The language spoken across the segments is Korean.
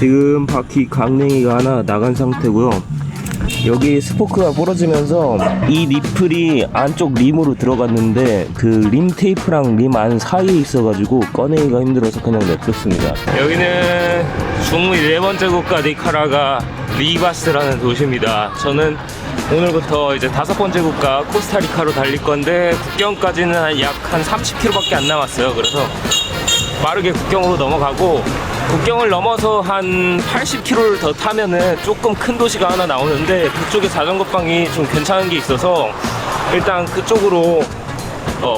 지금 바퀴 강냉이가 하나 나간 상태고요. 여기 스포크가 부러지면서 이 니플이 안쪽 림으로 들어갔는데 그 림 테이프랑 림 안 사이에 있어가지고 꺼내기가 힘들어서 그냥 냅뒀습니다. 여기는 중부 4번째 국가 니카라가 리바스라는 도시입니다. 저는 오늘부터 이제 5번째 국가 코스타리카로 달릴 건데 국경까지는 약 한 30km밖에 안 남았어요. 그래서 빠르게 국경으로 넘어가고, 국경을 넘어서 한 80km를 더 타면은 조금 큰 도시가 하나 나오는데 그쪽에 자전거방이 좀 괜찮은 게 있어서 일단 그쪽으로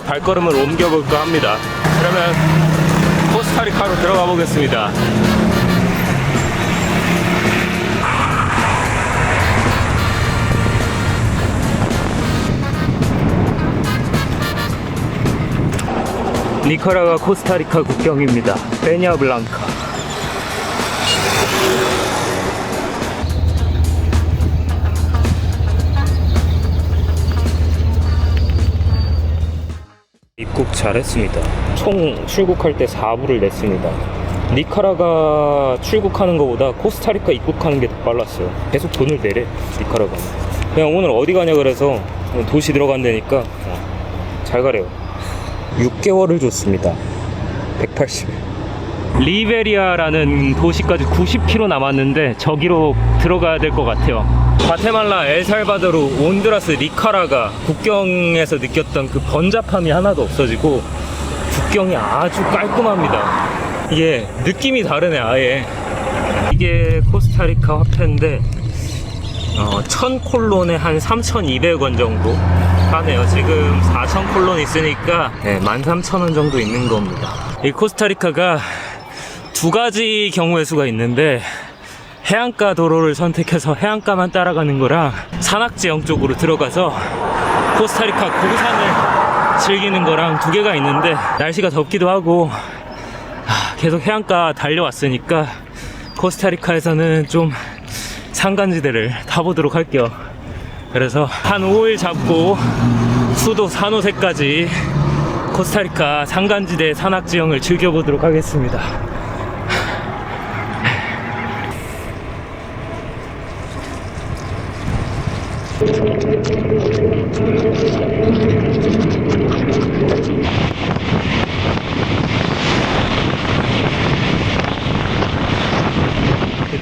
발걸음을 옮겨볼까 합니다. 그러면 코스타리카로 들어가 보겠습니다. 니카라과 코스타리카 국경입니다. 페냐블랑카. 입국 잘했습니다. 총 출국할 때 4불을 냈습니다. 니카라가 출국하는 것보다 코스타리카 입국하는 게 더 빨랐어요. 계속 돈을 내래, 니카라가. 그냥 오늘 어디 가냐 그래서 도시 들어간다니까 잘 가래요. 6개월을 줬습니다. 180. 리베리아라는 도시까지 90km 남았는데 저기로 들어가야 될 것 같아요. 과테말라, 엘살바도르, 온두라스, 니카라가 국경에서 느꼈던 그 번잡함이 하나도 없어지고 국경이 아주 깔끔합니다. 이게 느낌이 다르네, 아예. 이게 코스타리카 화폐인데 1000콜론에 한 3,200원 정도 하네요. 지금 4,000콜론 있으니까 13,000원 정도 있는 겁니다. 이 코스타리카가 두 가지 경우의 수가 있는데, 해안가 도로를 선택해서 해안가만 따라가는 거랑 산악지형 쪽으로 들어가서 코스타리카 고산을 즐기는 거랑 두 개가 있는데, 날씨가 덥기도 하고 계속 해안가 달려왔으니까 코스타리카에서는 좀 산간지대를 타보도록 할게요. 그래서 한 5일 잡고 수도 산호세까지 코스타리카 산간지대 산악지형을 즐겨보도록 하겠습니다.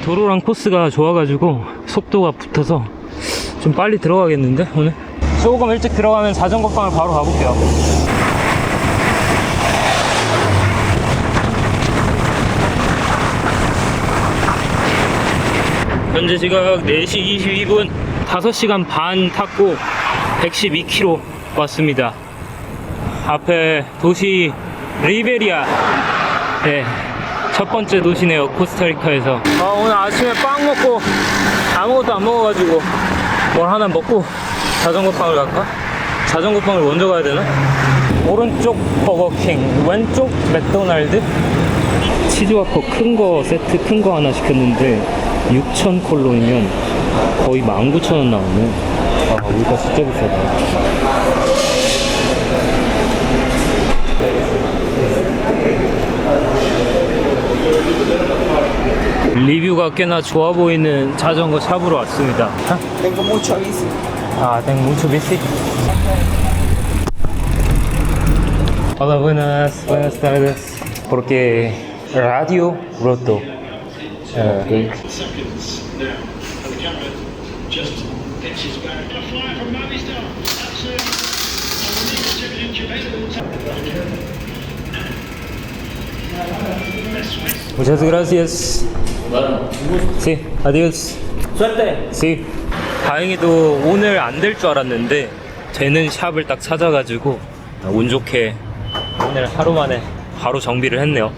도로랑 코스가 좋아가지고 속도가 붙어서 좀 빨리 들어가겠는데 오늘? 조금 일찍 들어가면 자전거방을 바로 가볼게요. 현재 시각 4시 22분 5시간 반 탔고 112km 왔습니다. 앞에 도시 리베리아, 첫 번째 도시네요, 코스타리카에서. 오늘 아침에 빵 먹고 아무것도 안 먹어가지고 뭘 하나 먹고 자전거방을 갈까? 자전거방을 먼저 가야 되나? 오른쪽 버거킹, 왼쪽 맥도날드. 치즈와퍼 큰거 세트 큰 거 하나 시켰는데 6,000콜론이면 거의 19,000원 나오네. 물가 진짜 비싸다. 리뷰가 꽤나 좋아 보이는 자전거 샵으로 왔습니다. Tengo mucho bici. tengo mucho bici. Hola, buenas tardes. Porque radio roto. Muchas gracias. Sí, adiós. Suerte. Sí. 다행히도 오늘 안 될 줄 알았는데 되는 샵을 딱 찾아가지고 운 좋게 오늘 하루 만에 바로 정비를 했네요.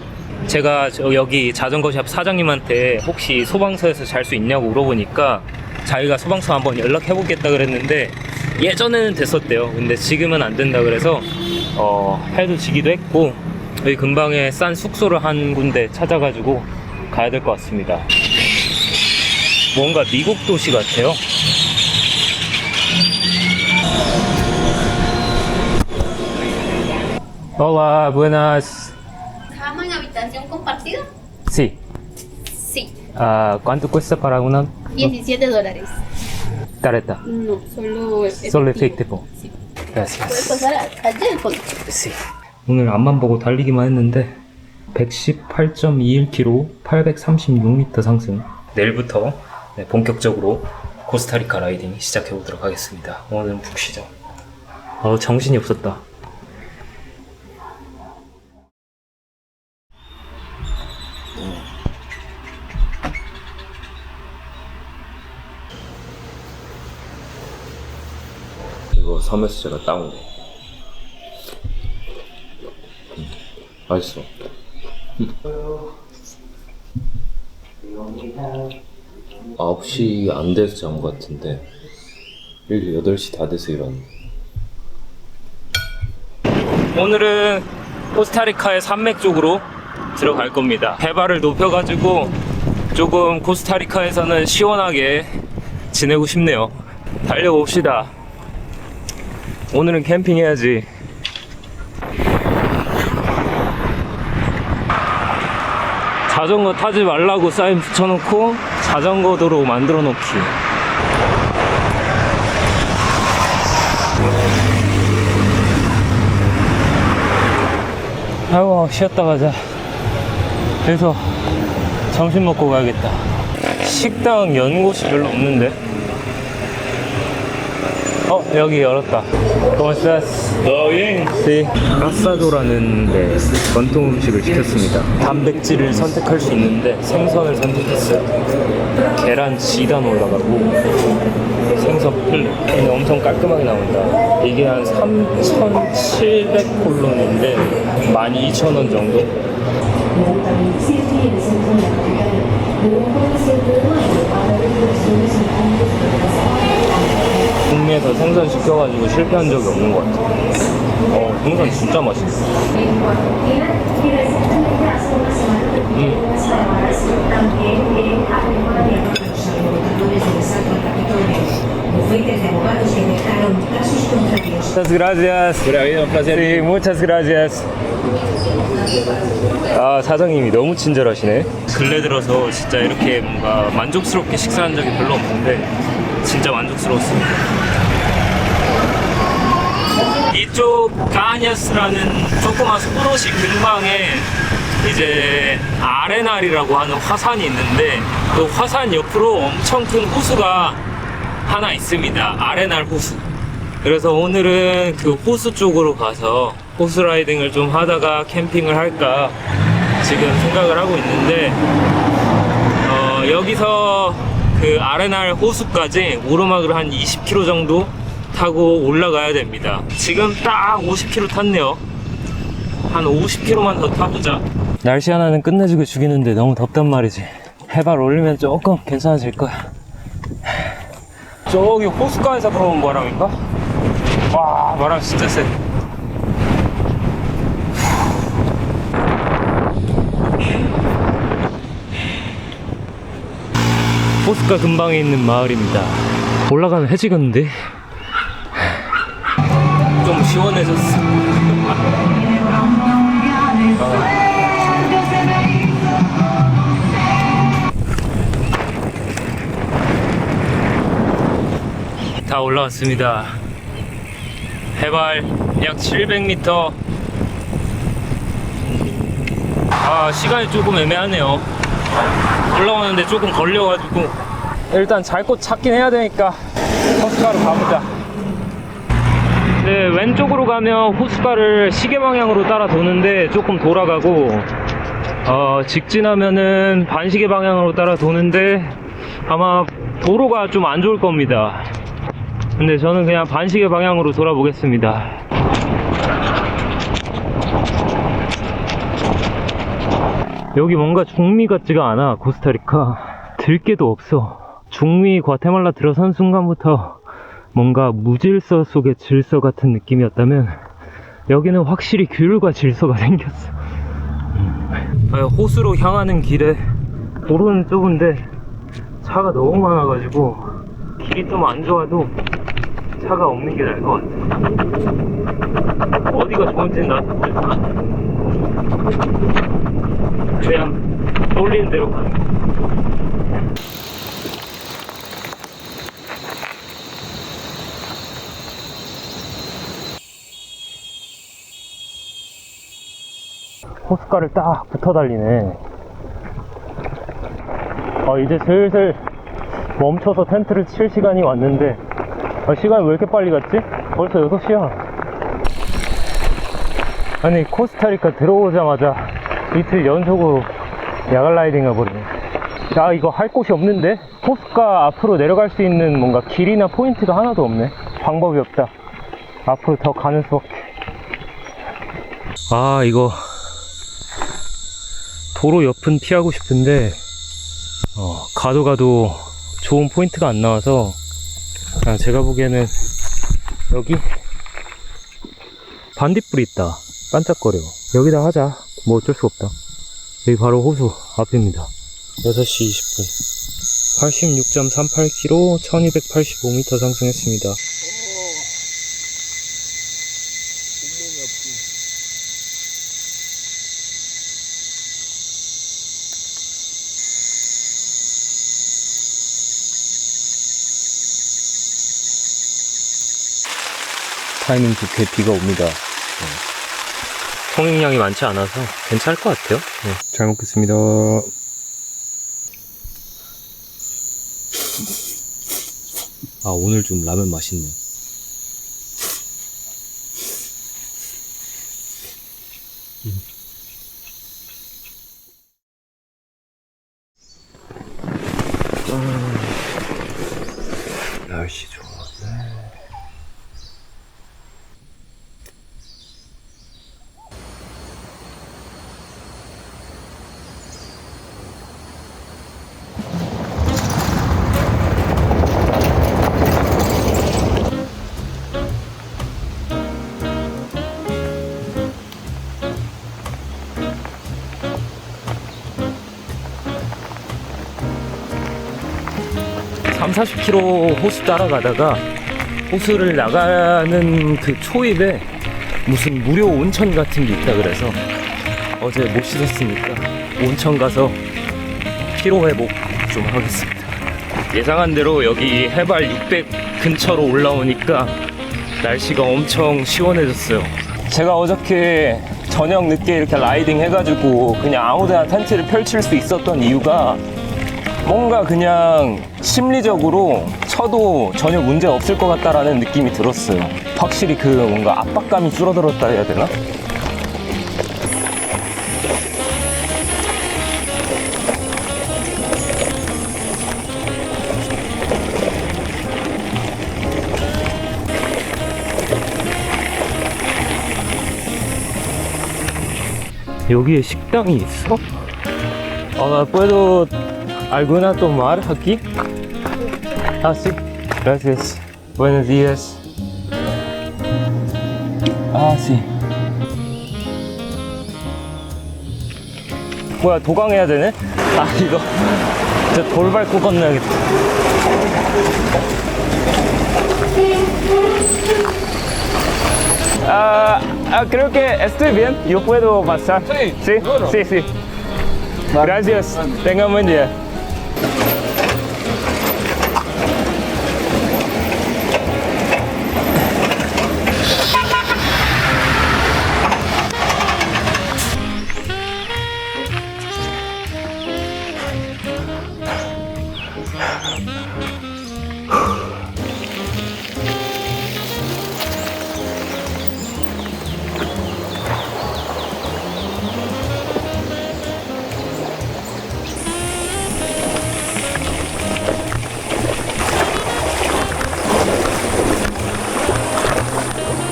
제가 여기 자전거 샵 사장님한테 혹시 소방서에서 잘 수 있냐고 물어보니까 자기가 소방서 한번 연락해보겠다 그랬는데 예전에는 됐었대요. 근데 지금은 안 된다 그래서 해도 지기도 했고 여기 근방에 싼 숙소를 한 군데 찾아가지고 가야 될 것 같습니다. 뭔가 미국 도시 같아요. Hola, buenas. ¿Trabajamos en habitación compartida? Sí. Sí. Ah, ¿cuánto cuesta para una $17. careta? No, solo Solo efectivo. efectivo. Sí. Puedes Gracias. pasar allá al fondo. Sí. 오늘 앞만 보고 달리기만 했는데 118.21km, 836m 상승. 내일부터 본격적으로 코스타리카 라이딩 시작해 보도록 하겠습니다. 오늘은 푹 쉬죠. 정신이 없었다. 이거 섬에서 제가 따온 거. 맛있어. 9시 안 돼서 잔 것 같은데 8시 다 돼서 일어났네. 오늘은 코스타리카의 산맥 쪽으로 들어갈 겁니다. 해발을 높여가지고 조금 코스타리카에서는 시원하게 지내고 싶네요. 달려봅시다. 오늘은 캠핑해야지. 자전거 타지 말라고 사인 붙여놓고 자전거 도로 만들어 놓기. 아이고, 쉬었다 가자. 그래서 점심 먹고 가야겠다. 식당 연 곳이 별로 없는데. 여기 열었다. ¿Cómo estás? Todo bien. Sí. 까사도라는 전통 음식을 시켰습니다. 단백질을 선택할 수 있는데 생선을 선택했어요. 계란 지단 올라가고 생선 필. 근데 엄청 깔끔하게 나온다. 이게 한 3,700콜론인데 12,000원 정도. 국내에서 생선 시켜가지고 실패한 적이 없는 것 같아요. 생선 진짜 맛있네. Muchas gracias. Sí, muchas gracias. 사장님이 너무 친절하시네. 근래 들어서 진짜 이렇게 뭔가 만족스럽게 식사한 적이 별로 없는데 진짜 만족스러웠습니다. 이쪽 까냐스라는 조그만 소도시 근방에 이제 아레날이라고 하는 화산이 있는데 그 화산 옆으로 엄청 큰 호수가 하나 있습니다. 아레날 호수. 그래서 오늘은 그 호수 쪽으로 가서 호수 라이딩을 좀 하다가 캠핑을 할까 지금 생각을 하고 있는데 여기서 그 아레날 호수까지 오르막을 한 20km 정도 타고 올라가야 됩니다. 지금 딱 50km 탔네요. 한 50km만 더 타보자. 날씨 하나는 끝내주고 죽이는데 너무 덥단 말이지. 해발 올리면 조금 괜찮아질 거야. 저기 호수가에서 불어온 바람인가? 와, 바람 진짜 세. 호수가 근방에 있는 마을입니다. 올라가면 해지겠는데? 좀 시원해졌어. 다 올라왔습니다. 해발 약 700m. 시간이 조금 애매하네요. 올라오는데 조금 걸려가지고 일단 잘 곳 찾긴 해야 되니까 호수가로 가보자. 네, 왼쪽으로 가면 호수가를 시계 방향으로 따라 도는데 조금 돌아가고 직진하면은 반시계 방향으로 따라 도는데 아마 도로가 좀 안 좋을 겁니다. 근데 저는 그냥 반시계 방향으로 돌아보겠습니다. 여기 뭔가 중미 같지가 않아. 코스타리카 들개도 없어. 중미 과테말라 들어선 순간부터 뭔가 무질서 속의 질서 같은 느낌이었다면 여기는 확실히 규율과 질서가 생겼어. 호수로 향하는 길에 도로는 좁은데 차가 너무 많아가지고 길이 좀 안 좋아도 차가 없는 게 나을 것 같아. 어디가 좋은지는 나도 모르겠어. 그냥 쏠리는 대로 가는 거. 호숫가를 딱 붙어 달리네. 이제 슬슬 멈춰서 텐트를 칠 시간이 왔는데, 시간이 왜 이렇게 빨리 갔지? 벌써 6시야. 아니, 코스타리카 들어오자마자 이틀 연속으로 야간 라이딩 해버리네. 야, 이거 할 곳이 없는데? 호숫가 앞으로 내려갈 수 있는 뭔가 길이나 포인트가 하나도 없네. 방법이 없다. 앞으로 더 가는 수밖에. 이거 도로 옆은 피하고 싶은데 가도 좋은 포인트가 안 나와서 제가 보기에는 여기 반딧불이 있다. 반짝거려. 여기다 하자. 뭐 어쩔 수 없다. 여기 바로 호수 앞입니다. 6시 20분 86.38km 1285m 상승했습니다. 타이밍 좋게 비가 옵니다. 통행량이 많지 않아서 괜찮을 것 같아요. 잘 먹겠습니다. 오늘 좀 라면 맛있네. 날씨 좋네. 30-40km 호수 따라가다가 호수를 나가는 그 초입에 무슨 무료 온천 같은 게 있다 그래서 어제 못 씻었으니까 온천 가서 피로 회복 좀 하겠습니다. 예상한 대로 여기 해발 600 근처로 올라오니까 날씨가 엄청 시원해졌어요. 제가 어저께 저녁 늦게 이렇게 라이딩 해가지고 그냥 아무데나 텐트를 펼칠 수 있었던 이유가 뭔가 그냥 심리적으로 쳐도 전혀 문제 없을 것 같다라는 느낌이 들었어요. 확실히 그 뭔가 압박감이 줄어들었다 해야 되나? 여기에 식당이 있어? ¿Puedo alguna tomar aquí? Sí. Gracias. Buenos días. Sí. 뭐야, 도강해야 되네? 이거 저 돌 밟고 건너야겠다. Creo que estoy bien. Yo puedo pasar. Sí. Sí, seguro. Sí, sí. Gracias. Tenga un buen día.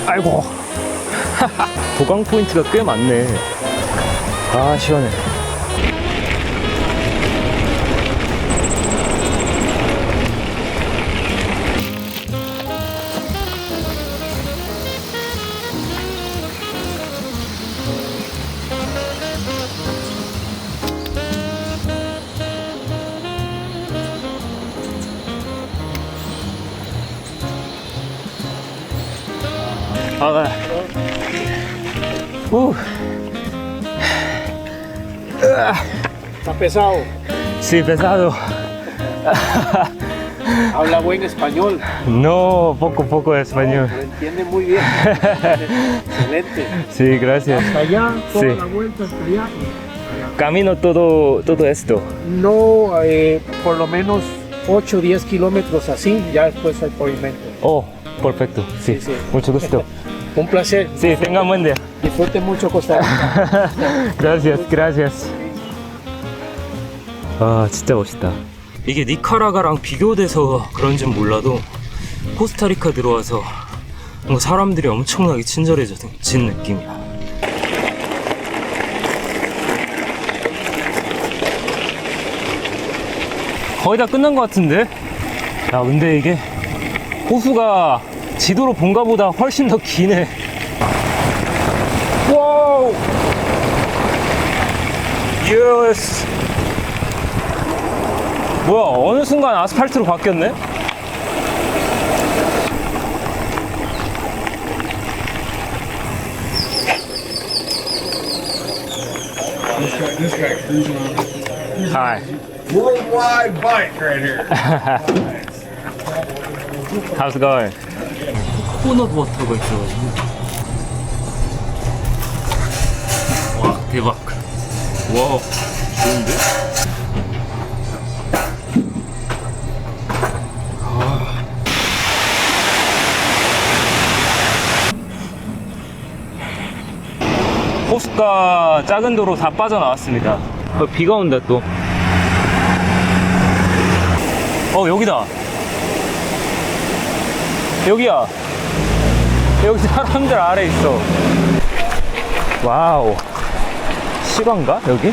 아이고. 도강 포인트가 꽤 많네. 시원해. Está pesado. Sí, pesado. Habla buen español. No, poco español. Lo entiende muy bien. Excelente. Sí, gracias. Hasta allá, toda Sí. la vuelta hasta allá. Camino todo esto. No, por lo menos 8 o 10 kilómetros así, ya después hay pavimento. Oh, perfecto. Sí, Sí, sí. mucho gusto. Un placer. Sí, tengan buen día. Disfrute mucho Costa Rica. gracias. 아, 진짜 멋있다. 이게 니카라가랑 비교돼서 그런진 몰라도 코스타리카 들어와서 뭔가 사람들이 엄청나게 친절해진 느낌이야. 거의 다 끝난 것 같은데? 야, 근데 이게 호수가 지도로 본 거보다 훨씬 더 기네. 와우! 예스! 뭐야, 어느 순간 아스팔트로 바뀌었네? Hi. Worldwide bike right here. How's it going? 코코넛 워터가 있어가지고. 와, 대박. 와, 좋은데? 호숫가 작은 도로 다 빠져나왔습니다. 비가 온다 또. 여기다. 여기야. 여기 사람들 아래 있어. 와우. 실화인가 여기?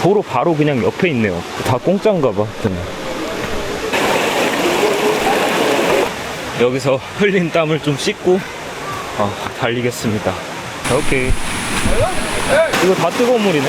도로 바로 그냥 옆에 있네요. 다 공짜인가 봐. 여기서 흘린 땀을 좀 씻고 달리겠습니다. 오케이. 이거 다 뜨거운 물이네.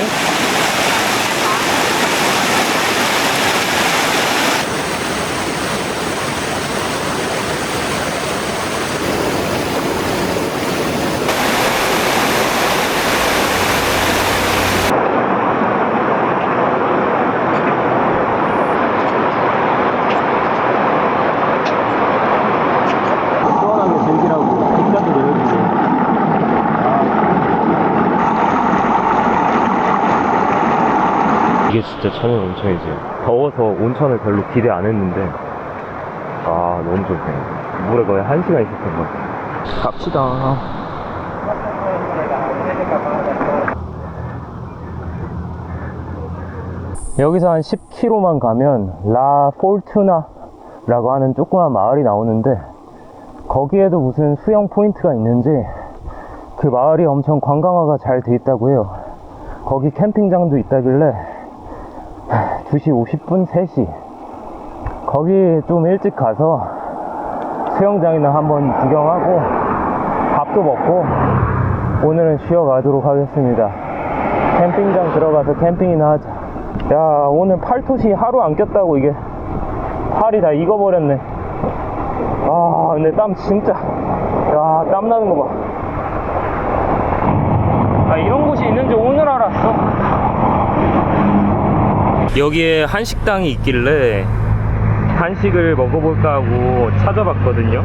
시원하게 즐기라고 빗자도 내려주고. 이게 진짜 천연 온천이지. 더워서 온천을 별로 기대 안 했는데 너무 좋네. 물에 거의 1시간 있었던 것 같아. 갑시다. 여기서 한 10km만 가면 라 포르투나라고 하는 조그만 마을이 나오는데, 거기에도 무슨 수영 포인트가 있는지 그 마을이 엄청 관광화가 잘 돼 있다고 해요. 거기 캠핑장도 있다길래 2시 50분, 3시 거기 좀 일찍 가서 수영장이나 한번 구경하고 밥도 먹고 오늘은 쉬어가도록 하겠습니다. 캠핑장 들어가서 캠핑이나 하자. 야, 오늘 팔토시 하루 안 꼈다고 이게 팔이 다 익어버렸네. 근데 땀 진짜, 야, 땀 나는 거 봐. 이런 곳이 있는지 오늘 알았어. 여기에 한식당이 있길래 한식을 먹어볼까 하고 찾아봤거든요.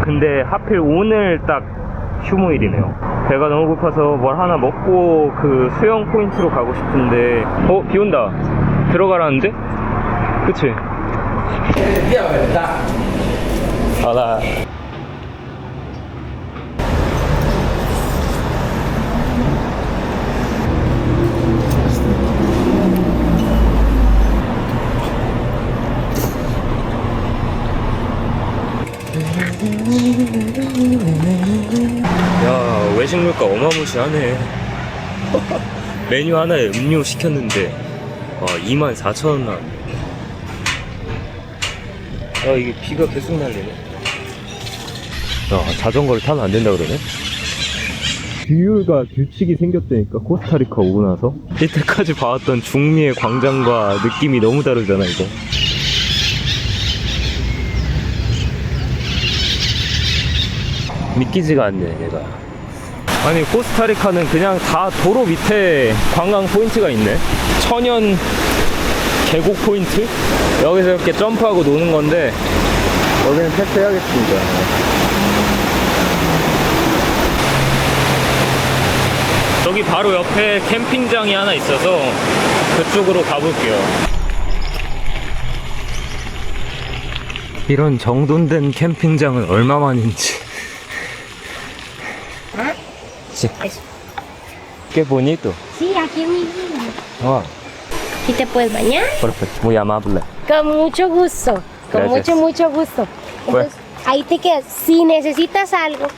근데 하필 오늘 딱 휴무일이네요. 배가 너무 고파서 뭘 하나 먹고 그 수영 포인트로 가고 싶은데 비 온다. 들어가라는데? 그치? 알아. 야, 외식 물가 어마무시하네. 메뉴 하나에 음료 시켰는데 24,000원 나왔네. 이게 비가 계속 날리네. 자전거를 타면 안 된다 그러네. 규율과 규칙이 생겼다니까, 코스타리카 오고 나서. 이때까지 봐왔던 중미의 광장과 느낌이 너무 다르잖아 이거. 믿기지가 않네 얘가. 아니, 코스타리카는 그냥 다 도로 밑에 관광 포인트가 있네. 천연 계곡 포인트? 여기서 이렇게 점프하고 노는 건데 여기는 패스해야겠습니다. 저기 바로 옆에 캠핑장이 하나 있어서 그쪽으로 가볼게요. 이런 정돈된 캠핑장은 얼마만인지. Qué bonito. Sí, aquí mismo. 와, ¿Y te puedes bañar? perfecto. Muy amable. Con mucho gusto. Con Gracias. mucho gusto. Entonces, ahí te quedas. Si necesitas algo,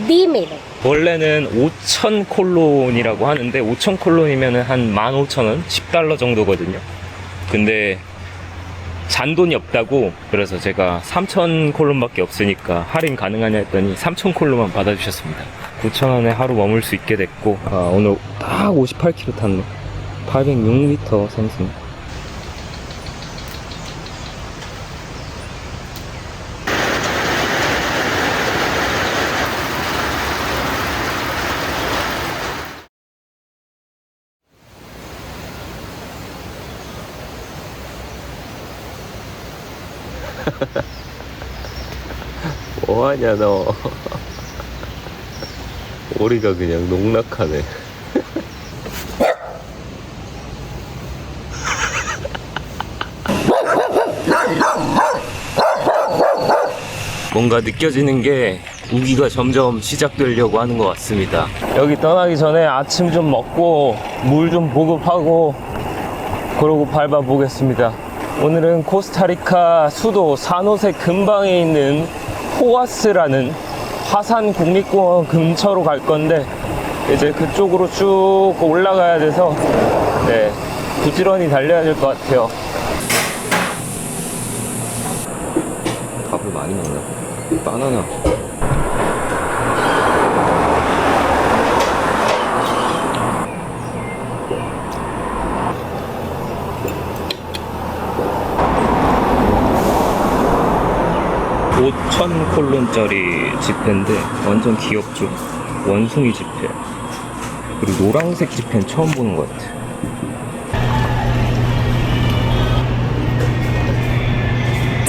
dímelo. 원래는 5,000 콜론이라고 하는데 5,000 콜론이면 한 15,000원? 10달러 정도거든요. 근데 잔돈이 없다고, 그래서 제가 3,000 콜론밖에 없으니까 할인 가능하냐 했더니 3,000 콜론만 받아주셨습니다. 9,000원에 하루 머물 수 있게 됐고, 오늘 딱 58km 탔네. 806m 생승. 뭐하냐 너. 오리가 그냥 농락하네. 뭔가 느껴지는 게 우기가 점점 시작되려고 하는 것 같습니다. 여기 떠나기 전에 아침 좀 먹고 물 좀 보급하고 그러고 밟아 보겠습니다. 오늘은 코스타리카 수도 산호세 근방에 있는 포아스라는 화산 국립공원 근처로 갈 건데, 이제 그쪽으로 쭉 올라가야 돼서 네, 부지런히 달려야 될 것 같아요. 밥을 많이 먹나? 바나나. $5,000콜론짜리 지폐인데 완전 귀엽죠? 원숭이 지폐. 그리고 노란색 지폐는 처음 보는 것 같아.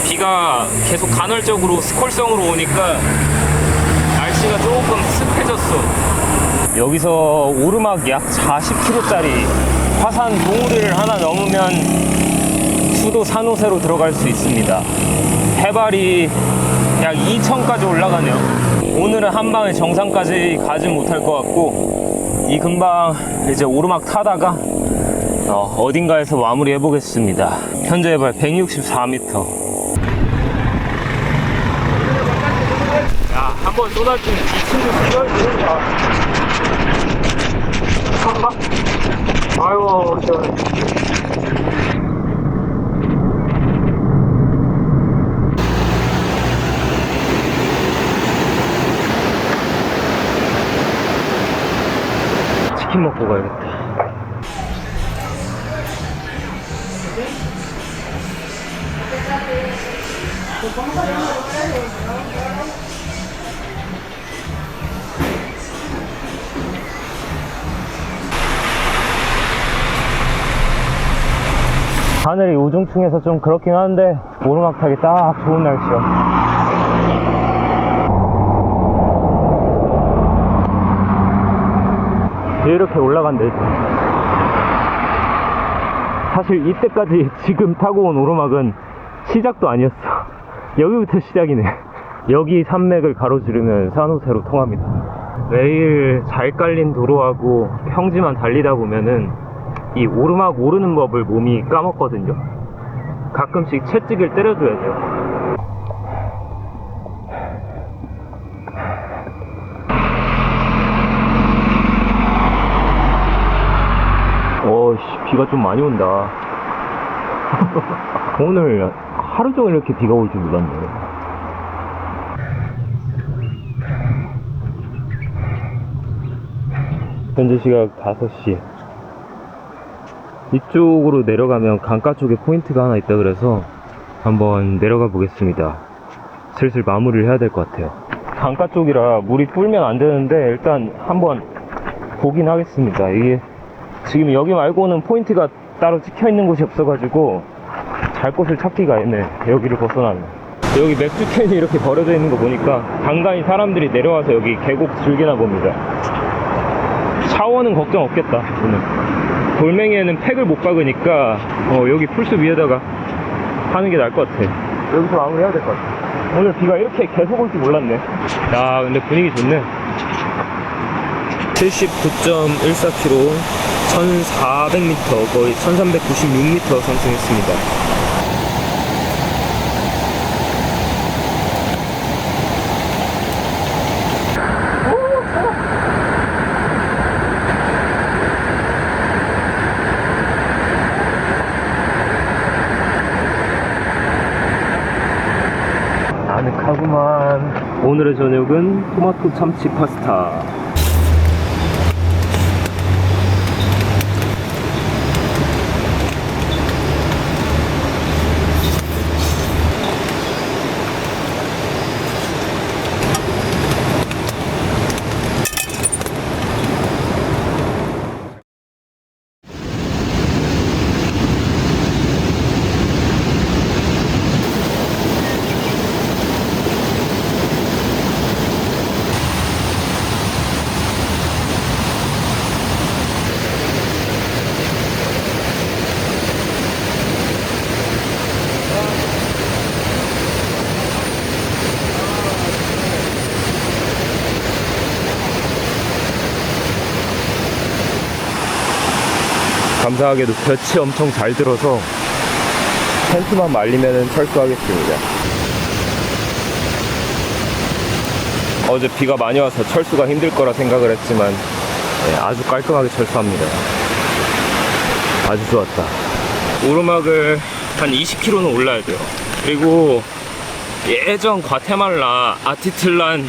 비가 계속 간헐적으로 스콜성으로 오니까 날씨가 조금 습해졌어. 여기서 오르막 약 40km짜리 화산 봉우리를 하나 넘으면 수도 산호세로 들어갈 수 있습니다. 해발이 약 2,000까지 올라가네요. 오늘은 한 방에 정상까지 가진 못할 것 같고, 이 근방 이제 오르막 타다가 어딘가에서 마무리해 보겠습니다. 현재 해발 164m. 야, 한번 쏟아지면 이 친구 뛰어야 아이고, 치킨 먹고 가야겠다. 하늘이 우중충해서 좀 그렇긴 한데 오르막 타기 딱 좋은 날씨야. 이렇게 올라간대. 사실 이때까지 지금 타고 온 오르막은 시작도 아니었어. 여기부터 시작이네. 여기 산맥을 가로지르면 산호세로 통합니다. 매일 잘 깔린 도로하고 평지만 달리다 보면은 이 오르막 오르는 법을 몸이 까먹거든요. 가끔씩 채찍을 때려줘야 돼요. 비가 좀 많이 온다. 오늘 하루 종일 이렇게 비가 올 줄 몰랐네. 현재 시각 5시. 이쪽으로 내려가면 강가 쪽에 포인트가 하나 있다 그래서 한번 내려가 보겠습니다. 슬슬 마무리를 해야 될 것 같아요. 강가 쪽이라 물이 불면 안 되는데 일단 한번 보긴 하겠습니다. 이게 지금 여기 말고는 포인트가 따로 찍혀 있는 곳이 없어가지고 잘 곳을 찾기가 애매해. 여기를 벗어나면. 여기 맥주캔이 이렇게 버려져 있는 거 보니까 간간히 사람들이 내려와서 여기 계곡 즐기나 봅니다. 샤워는 걱정 없겠다 오늘. 돌멩이에는 팩을 못 박으니까 여기 풀숲 위에다가 하는 게 나을 것 같아. 여기서 마무리해야 될 것 같아. 오늘 비가 이렇게 계속 올 줄 몰랐네. 야 근데 분위기 좋네. 79.14km 1400m 거의 1396m 상승했습니다. 아늑하구만. 오늘의 저녁은 토마토 참치 파스타. 감사하게도 볕이 엄청 잘 들어서 텐트만 말리면 철수하겠습니다. 어제 비가 많이 와서 철수가 힘들 거라 생각을 했지만 아주 깔끔하게 철수합니다. 아주 좋았다. 오르막을 한 20km는 올라야 돼요. 그리고 예전 과테말라 아티틀란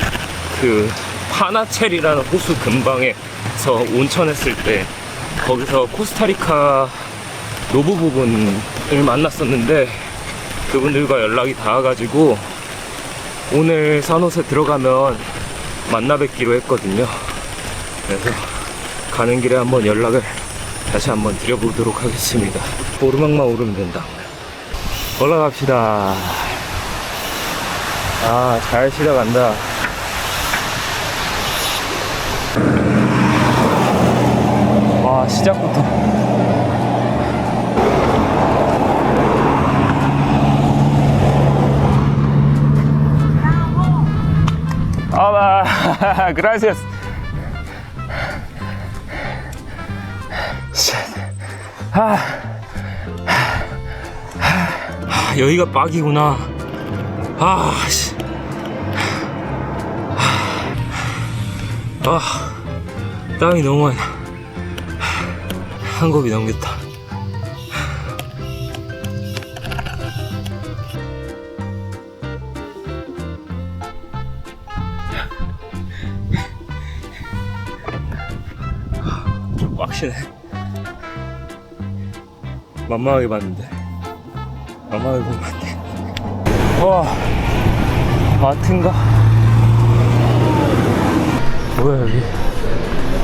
그 파나첼이라는 호수 근방에서 온천했을 때 거기서 코스타리카 노부부분을 만났었는데 그분들과 연락이 닿아가지고 오늘 산호세 들어가면 만나 뵙기로 했거든요. 그래서 가는 길에 한번 연락을 다시 한번 드려보도록 하겠습니다. 오르막만 오르면 된다. 올라갑시다. 아, 잘 시작한다. 와, 시작부터 hola. Gracias. 여기가 빡이구나. 씨. 땀이 너무 많이 나. 한 곱이 넘겼다. 좀 빡시네. 만만하게 봤는데 만만하게 보면 안 돼. 와, 마트인가? 뭐야 여기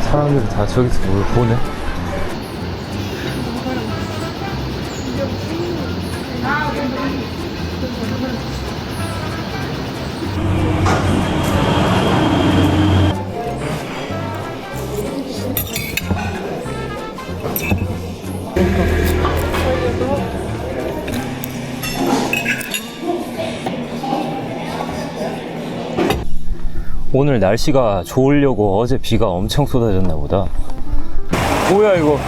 사람들이 다 저기서 뭘 보네. 오늘 날씨가 좋으려고 어제 비가 엄청 쏟아졌나 보다. 뭐야 이거,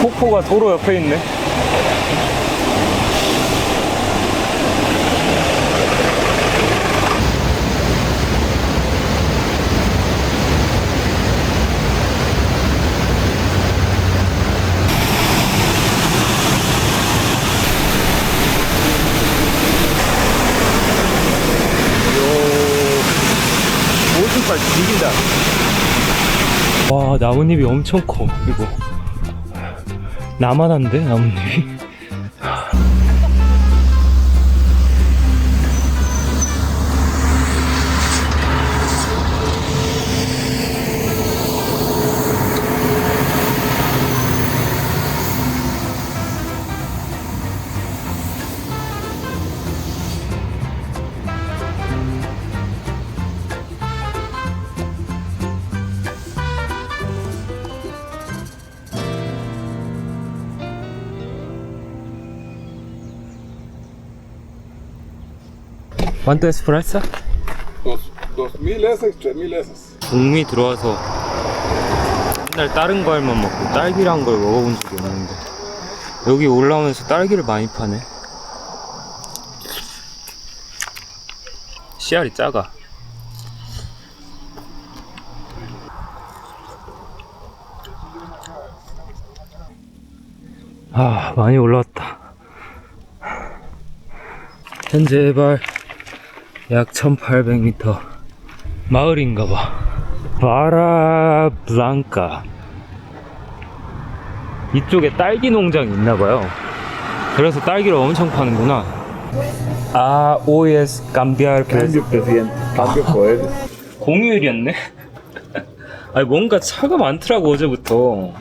폭포가 도로 옆에 있네. 모순발 죽인다. 와, 나뭇잎이 엄청 커. 이거 나만한데 나뭇잎이. ¿Cuánto es fresa? 2,000 esas, 3,000 esas. 북미 들어와서 맨날 다른 과일만 먹고 딸기란 걸 먹어본 적이 없는데 여기 올라오면서 딸기를 많이 파네. 씨알이 작아. 아, 많이 올라왔다. 현재 해발 약 1800m. 마을인가봐. 바라블랑카. 이쪽에 딸기 농장이 있나봐요. 그래서 딸기를 엄청 파는구나. 아, OS cambiar Cambio, presidente. Cambio poderes. 공휴일이었네. 아니, 뭔가 차가 많더라고 어제부터.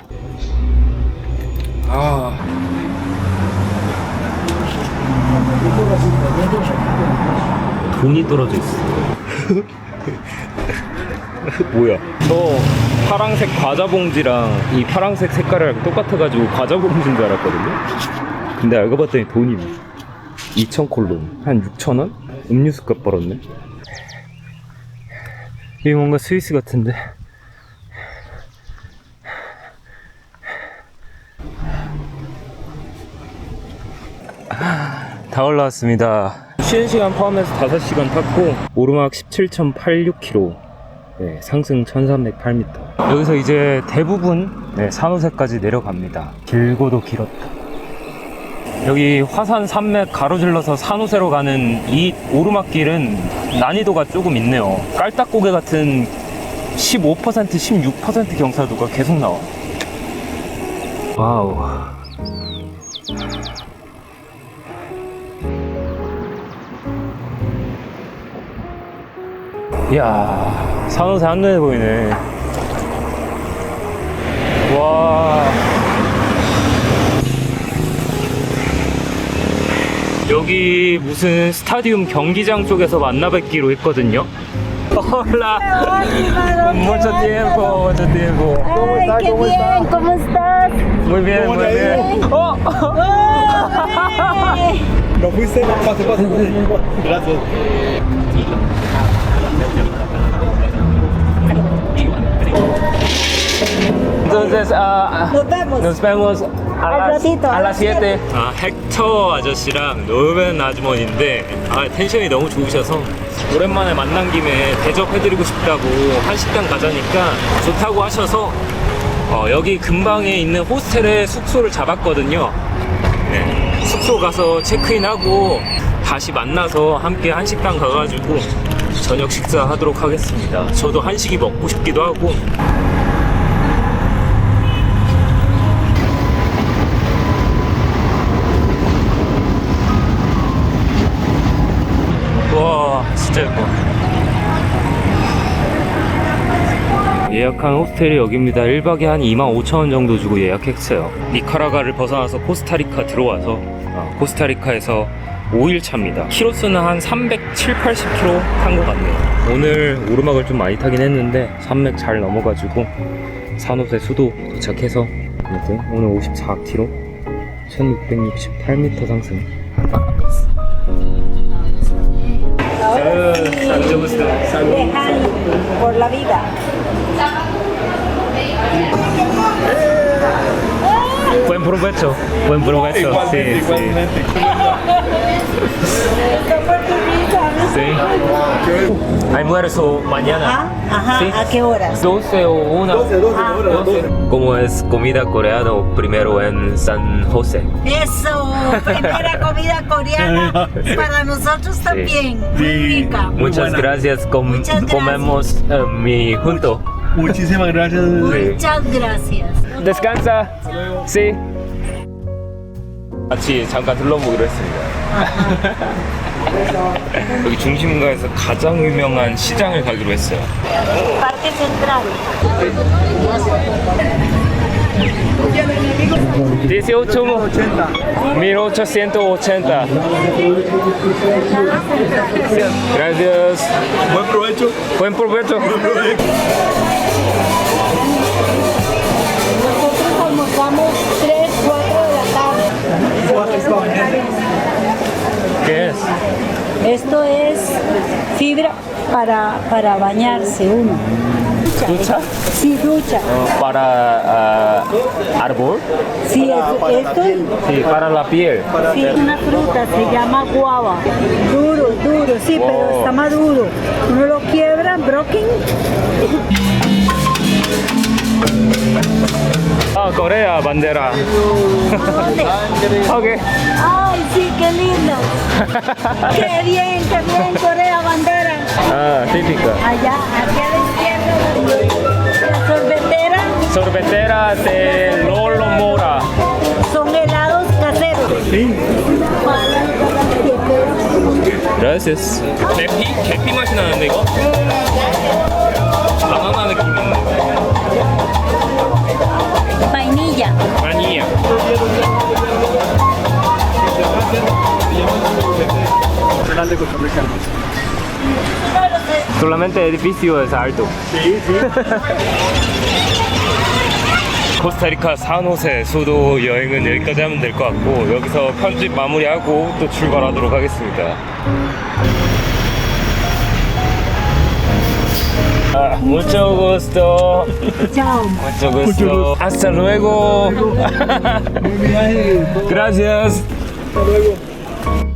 아. 돈이 떨어져 있어. 뭐야? 저 파랑색 과자 봉지랑 이 파랑색 색깔이랑 똑같아가지고 과자 봉지인 줄 알았거든요. 근데 알고 봤더니 돈이네. 2,000콜론, 한 6,000원? 음료수값 벌었네. 이게 뭔가 스위스 같은데. 다 올라왔습니다. 쉬는 시간 포함해서 5시간 탔고 오르막 17.86km, 네, 상승 1308m. 여기서 이제 대부분 산호세까지 내려갑니다. 길고도 길었다. 여기 화산 산맥 가로질러서 산호세로 가는 이 오르막길은 난이도가 조금 있네요. 깔딱고개 같은 15%, 16% 경사도가 계속 나와. 와우. 이야, 산호세 한눈에 보이네. 와. 여기 무슨 스타디움 경기장 쪽에서 만나 뵙기로 했거든요. Hola. Mucho tiempo, mucho tiempo. Ay, qué bien, ¿cómo estás? Muy bien, muy bien. ¡Oh! ¿No fuiste? Pase, pase. Gracias. Entonces, Nos vemos. nos vemos Al ratito, a a las las 7. 아, 헥터 아저씨랑 노벤 아주머니인데 텐션이 너무 좋으셔서 오랜만에 만난 김에 대접해드리고 싶다고 한식당 가자니까 좋다고 하셔서 여기 근방에 있는 호스텔에 숙소를 잡았거든요. 네, 숙소 가서 체크인하고 다시 만나서 함께 한식당 가가지고 저녁 식사하도록 하겠습니다. 저도 한식이 먹고 싶기도 하고. 와, 진짜 예뻐. 예약한 호스텔이 여기입니다. 1박에 한 25,000원 정도 주고 예약했어요. 니카라과를 벗어나서 코스타리카 들어와서 코스타리카에서 5일 차입니다. 키로수는 한 370, 80km 탄 것 같네요. 오늘 오르막을 좀 많이 타긴 했는데 산맥 잘 넘어가지고 산호세 수도 도착해서 아무튼 오늘 54km 1668m 상승. Por la vida. Buen provecho, buen provecho. Igualmente, Sí, igualmente. sí. Almuerzo mañana. Ajá, Sí. ¿a qué horas? 12 o 1. 12. ¿Cómo es comida coreana primero en San José? Eso, primera comida coreana para nosotros también, muy rica. Muchas gracias. Muchas gracias. Comemos junto. Muchísimas gracias. Muchas gracias. Descansa. Sí. 같이 잠깐 둘러보기로 했습니다. 여기 중심가에서 가장 유명한 시장을 가기로 했어요. Parque Central. 1880. Gracias. Buen provecho. Buen provecho. Nosotros almorzamos 3, 4 de la tarde. ¿Qué es? Esto es fibra para bañarse uno. ¿Ducha? Sí, ducha. Para árbol. Sí, esto Sí, para la piel. sí, es una fruta, se llama guava. Duro, duro, sí, pero Oh. está maduro. Uno lo quiebra, broken. Ah, Corea, bandera. Ok. Ay, sí, qué lindo. Qué bien, Corea, bandera. Ah, típica. Allá, aquí a la izquierda, la sorbetera Sorbetera de Lolo Mora. son helados caseros. Gracias. 계피 맛이 나는데 이거? 바나나 느낌 있네. Vainilla. 아니야. Solamente edificio es alto. 코스타리카 산호세 수도 여행은 여기까지 하면 될 것 같고 여기서 편집 마무리하고 또 출발하도록 하겠습니다. Ah, mucho gusto. Chao. Mucho gusto. Hasta luego. Gracias. Hasta luego.